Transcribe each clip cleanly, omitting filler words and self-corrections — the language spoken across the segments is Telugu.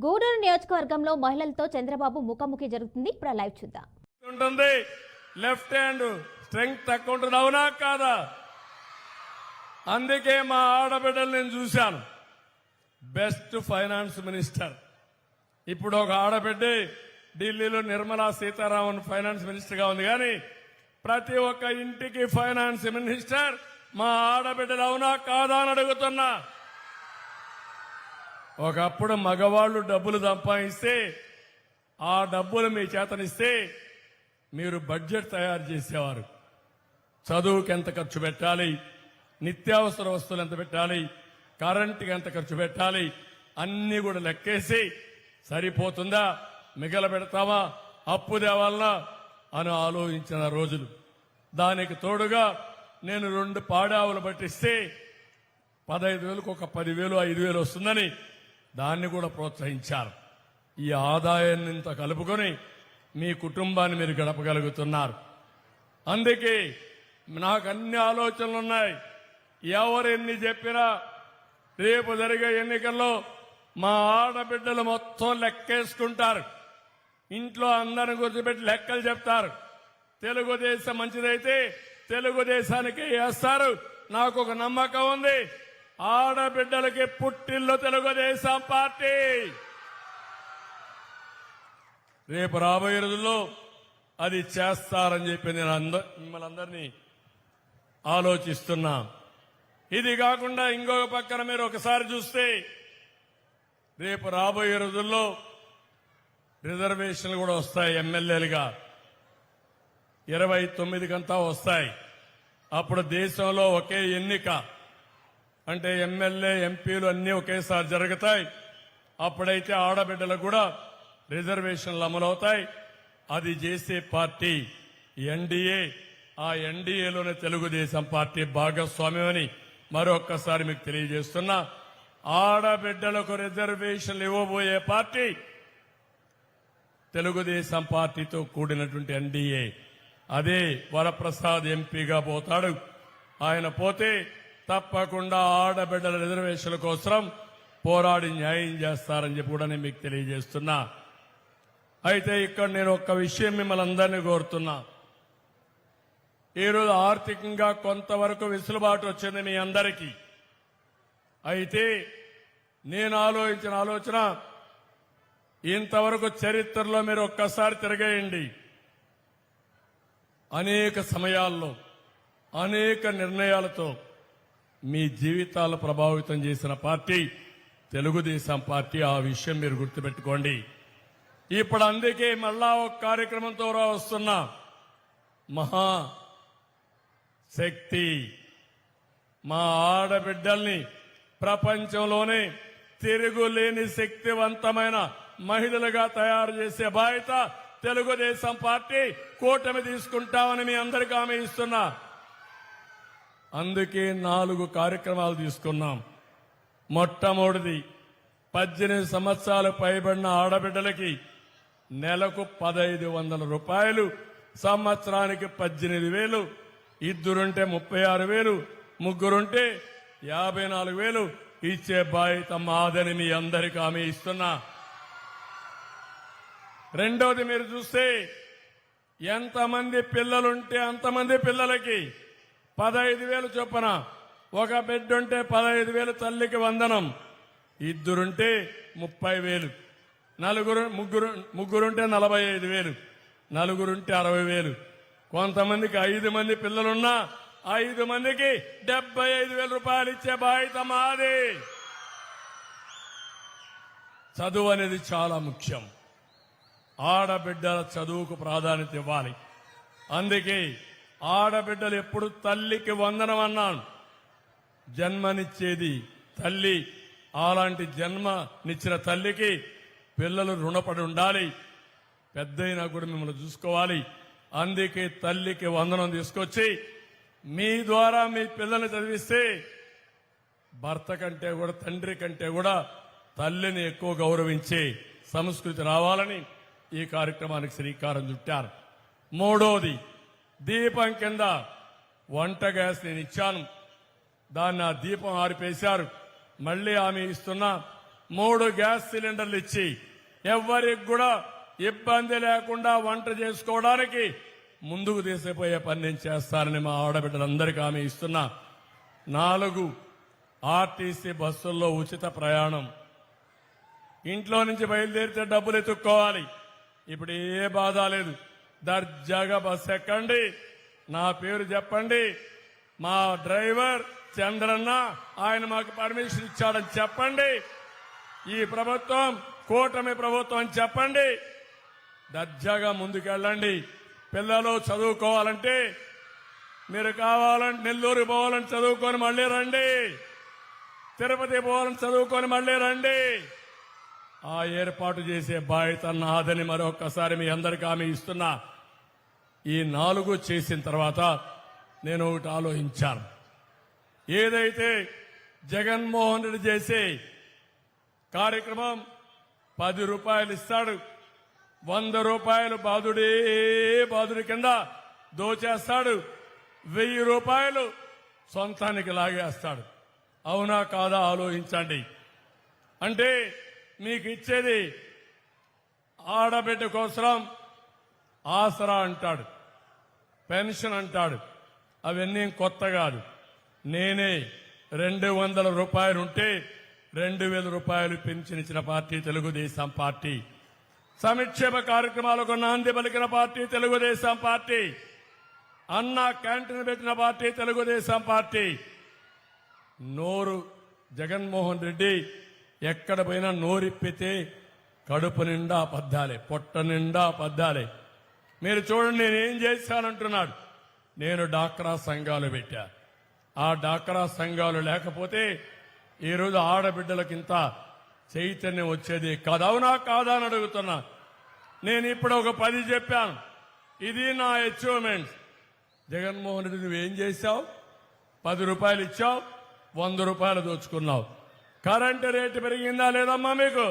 గూడూరు నియోజకవర్గంలో మహిళలతో చంద్రబాబు ముఖాముఖి జరుగుతుంది. ఇప్పుడు లైవ్ చూద్దాం. ఉంటుంది లెఫ్ట్ హ్యాండ్ స్ట్రెంగ్త్ తక్కువ ఉంటుంది, అవునా కాదా? అందుకే మా ఆడబిడ్డలు నేను చూశాను. Best finance minister. ఇప్పుడు ఒక ఆడబిడ్డ ఢిల్లీలో నిర్మలా సీతారామన్ ఫైనాన్స్ మినిస్టర్ గా ఉంది. కానీ ప్రతి ఒక్క ఇంటికి ఫైనాన్స్ మినిస్టర్ మా ఆడబిడ్డలు, అవునా కాదా అని అడుగుతున్నా. ఒకప్పుడు మగవాళ్లు డబ్బులు సంపాదిస్తే ఆ డబ్బులు మీ చేతనిస్తే మీరు బడ్జెట్ తయారు చేసేవారు. చదువుకి ఎంత ఖర్చు పెట్టాలి, నిత్యావసర వస్తువులు ఎంత పెట్టాలి, కరెంటుకి ఎంత ఖర్చు పెట్టాలి, అన్ని కూడా లెక్కేసి సరిపోతుందా, మిగల పెడతామా, అప్పు తేవాలనా అని ఆలోచించిన రోజులు. దానికి తోడుగా నేను 2 పాడావులు పట్టిస్తే 15,000కు ఒక 10,000 5,000 వస్తుందని దాన్ని కూడా ప్రోత్సహించారు. ఈ ఆదాయాన్ని ఇంత కలుపుకొని మీ కుటుంబాన్ని మీరు గడపగలుగుతున్నారు. అందుకే నాకు అన్ని ఆలోచనలున్నాయి. ఎవరు ఎన్ని చెప్పినా రేపు జరిగే ఎన్నికల్లో మా ఆడబిడ్డలు మొత్తం లెక్కేసుకుంటారు. ఇంట్లో అందరిని కూర్చోబెట్టి లెక్కలు చెప్తారు. తెలుగుదేశం మంచిదైతే తెలుగుదేశానికి వేస్తారు. నాకు ఒక నమ్మకం ఉంది, ఆడబిడ్డలకి పుట్టిల్లు తెలుగుదేశం పార్టీ. రేపు రాబోయే రోజుల్లో అది చేస్తారని చెప్పి నేను మిమ్మల్ని అందరినీ ఆలోచిస్తున్నా. ఇది కాకుండా ఇంకొక పక్కన మీరు ఒకసారి చూస్తే రేపు రాబోయే రోజుల్లో రిజర్వేషన్లు కూడా వస్తాయి. ఎమ్మెల్యేలుగా 29కంతా వస్తాయి. అప్పుడు దేశంలో ఒకే ఎన్నిక, అంటే ఎమ్మెల్యే ఎంపీలు అన్నీ ఒకేసారి జరుగుతాయి. అప్పుడైతే ఆడబిడ్డలకు కూడా రిజర్వేషన్లు అమలవుతాయి. అది చేసే పార్టీ ఎన్డీఏ. ఆ ఎన్డీఏలోనే తెలుగుదేశం పార్టీ భాగస్వామ్యమని మరొక్కసారి మీకు తెలియజేస్తున్నా. ఆడబిడ్డలకు రిజర్వేషన్లు ఇవ్వబోయే పార్టీ తెలుగుదేశం పార్టీతో కూడినటువంటి ఎన్డీఏ. అదే వరప్రసాద్ ఎంపీగా పోతాడు. ఆయన పోతే తప్పకుండా ఆడబిడ్డల రిజర్వేషన్ల కోసం పోరాడి న్యాయం చేస్తారని చెప్పి కూడా నేను మీకు తెలియజేస్తున్నా. అయితే ఇక్కడ నేను ఒక్క విషయం మిమ్మల్ని అందరినీ కోరుతున్నా. ఈరోజు ఆర్థికంగా కొంతవరకు వెసులుబాటు వచ్చింది మీ అందరికీ. అయితే నేను ఆలోచించిన ఆలోచన, ఇంతవరకు చరిత్రలో మీరు ఒక్కసారి తిరగేయండి. అనేక సమయాల్లో అనేక నిర్ణయాలతో మీ జీవితాలు ప్రభావితం చేసిన పార్టీ తెలుగుదేశం పార్టీ. ఆ విషయం మీరు గుర్తుపెట్టుకోండి. ఇప్పుడు అందుకే మళ్ళా ఒక కార్యక్రమంతో వస్తున్నా. మహా శక్తి, మా ఆడబిడ్డల్ని ప్రపంచంలోనే తిరుగులేని శక్తివంతమైన మహిళలుగా తయారు చేసే బాధ్యత తెలుగుదేశం పార్టీ కూటమి తీసుకుంటామని మీ అందరికీ హామీ ఇస్తున్నా. అందుకే 4 కార్యక్రమాలు తీసుకున్నాం. మొట్టమొదటిది 18 సంవత్సరాలు పైబడిన ఆడబిడ్డలకి నెలకు 1,500 రూపాయలు, సంవత్సరానికి 18,000, ఇద్దరుంటే 36,000, ముగ్గురుంటే 54,000 ఇచ్చే బాధ్యత మాదని మీ అందరికీ హామీ ఇస్తున్నా. రెండోది మీరు చూస్తే ఎంతమంది పిల్లలుంటే అంతమంది పిల్లలకి 15,000 చొప్పున, ఒక బిడ్డ ఉంటే 15,000 తల్లికి వందనం, ఇద్దరుంటే 30,000, ముగ్గురుంటే 45,000, నలుగురుంటే 60,000, కొంతమందికి 5 మంది పిల్లలున్నా 5 మందికి 75,000 రూపాయలు ఇచ్చే బాధ్యత మాది. చదువు అనేది చాలా ముఖ్యం. ఆడబిడ్డల చదువుకు ప్రాధాన్యత ఇవ్వాలి. అందుకే ఆడబిడ్డలు ఎప్పుడు తల్లికి వందనం అన్నాను. జన్మనిచ్చేది తల్లి. అలాంటి జన్మనిచ్చిన తల్లికి పిల్లలు రుణపడి ఉండాలి. పెద్దయినా కూడా మిమ్మల్ని చూసుకోవాలి. అందుకే తల్లికి వందనం తీసుకొచ్చి మీ ద్వారా మీ పిల్లల్ని చదివిస్తే భర్త కంటే కూడా, తండ్రి కంటే కూడా తల్లిని ఎక్కువ గౌరవించే సంస్కృతి రావాలని ఈ కార్యక్రమానికి శ్రీకారం చుట్టారు. మూడోది, దీపం కింద వంట గ్యాస్ నేను ఇచ్చాను. దాన్ని ఆ దీపం ఆరిపేశారు. మళ్లీ హామీ ఇస్తున్నా, 3 గ్యాస్ సిలిండర్లు ఇచ్చి ఎవ్వరికి కూడా ఇబ్బంది లేకుండా వంట చేసుకోవడానికి ముందుకు తీసిపోయే పని నేను చేస్తానని మా ఆడబిడ్డలందరికీ హామీ ఇస్తున్నా. 4 ఆర్టీసీ బస్సుల్లో ఉచిత ప్రయాణం. ఇంట్లో నుంచి బయలుదేరితే డబ్బులు ఎత్తుక్కోవాలి. ఇప్పుడు ఏ బాధ లేదు. దర్జాగా బస్సు ఎక్కండి, నా పేరు చెప్పండి, మా డ్రైవర్ చంద్రన్న ఆయన మాకు పర్మిషన్ ఇచ్చాడని చెప్పండి, ఈ ప్రభుత్వం కూటమి ప్రభుత్వం అని చెప్పండి. దర్జాగా ముందుకెళ్ళండి. పిల్లలు చదువుకోవాలంటే మీరు కావాలంటే నెల్లూరు పోవాలని చదువుకొని మళ్ళీ రండి, తిరుపతి పోవాలని చదువుకొని మళ్ళీ రండి. ఆ ఏర్పాటు చేసే బాధ్యత నాదని మరొక్కసారి మీ అందరికీ హామీ ఇస్తున్నా. ఈ 4 చేసిన తర్వాత నేను ఒకటి ఆలోచించాను. ఏదైతే జగన్మోహన్ రెడ్డి చేసే కార్యక్రమం 10 రూపాయలు ఇస్తాడు, 100 రూపాయలు బాదుడి కింద దోచేస్తాడు, 1000 రూపాయలు సొంతానికి లాగేస్తాడు. అవునా కాదా ఆలోచించండి. అంటే మీకు ఇచ్చేది ఆడబిడ్డ కోసం ఆసరా అంటాడు, పెన్షన్ అంటాడు. అవన్నీ కొత్త కాదు. నేనే 200 రూపాయలు ఉంటే 2000 రూపాయలు పెన్షన్ ఇచ్చిన పార్టీ తెలుగుదేశం పార్టీ. సంక్షేమ కార్యక్రమాలకు నాంది పలికిన పార్టీ తెలుగుదేశం పార్టీ. అన్న క్యాంటీన్ పెట్టిన పార్టీ తెలుగుదేశం పార్టీ. నోరు జగన్మోహన్ రెడ్డి ఎక్కడ పోయినా నోరిప్పితే కడుపు నిండా అబద్దాలే, పొట్ట నిండా అబద్దాలే. మీరు చూడండి నేనేం చేశానంటున్నాడు. నేను డాక్రా సంఘాలు పెట్టా. ఆ డాక్రా సంఘాలు లేకపోతే ఈరోజు ఆడబిడ్డలకింత చైతన్యం వచ్చేది కాదు. అవునా కాదా అని అడుగుతున్నా. నేను ఇప్పుడు ఒక 10 చెప్పాను. ఇది నా అచీవ్మెంట్. జగన్మోహన్ రెడ్డి నువ్వేం చేశావు? 10 రూపాయలు ఇచ్చావు, 100 రూపాయలు దోచుకున్నావు. కరెంటు రేటు పెరిగిందా లేదమ్మా మీకు?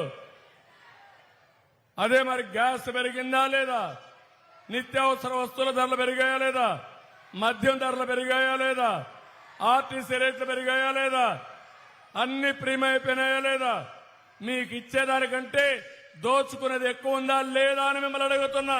అదే మరి గ్యాస్ పెరిగిందా లేదా? నిత్యావసర వస్తువుల ధరలు పెరిగాయా లేదా? మద్యం ధరలు పెరిగాయా లేదా? ఆర్టీసీ రేట్లు పెరిగాయా లేదా? అన్ని ప్రీమైపోయినాయా లేదా? మీకు ఇచ్చేదానికంటే దోచుకునేది ఎక్కువ ఉందా లేదా అని మిమ్మల్ని అడుగుతున్నా.